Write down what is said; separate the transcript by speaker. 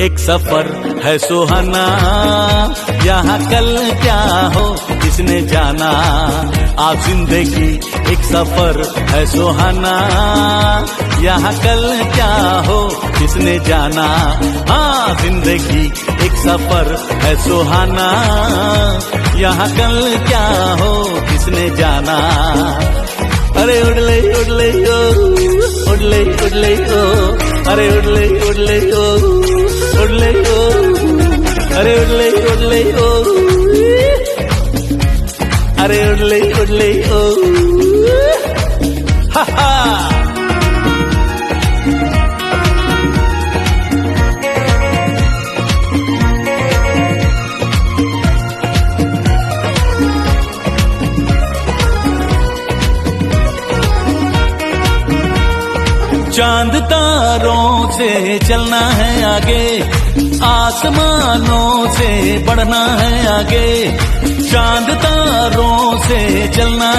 Speaker 1: एक सफर है सुहाना, यहाँ कल क्या हो किसने जाना। आप जिंदगी एक सफर है सुहाना, यहाँ कल क्या हो किसने जाना। हाँ, जिंदगी एक सफर है सुहाना, यहाँ कल क्या हो किसने जाना। अरे उड़ले उड़ले ओ, उड़ले उड़ले ओ, अरे उड़ले उड़ले ओ, उड़ले ओ, अरे उड़ले उड़ले ओ, अरे उड़ले उड़ले ओ, हा हा। चांद तारों से चलना है आगे, आसमानों से बढ़ना है आगे। चांद तारों से चलना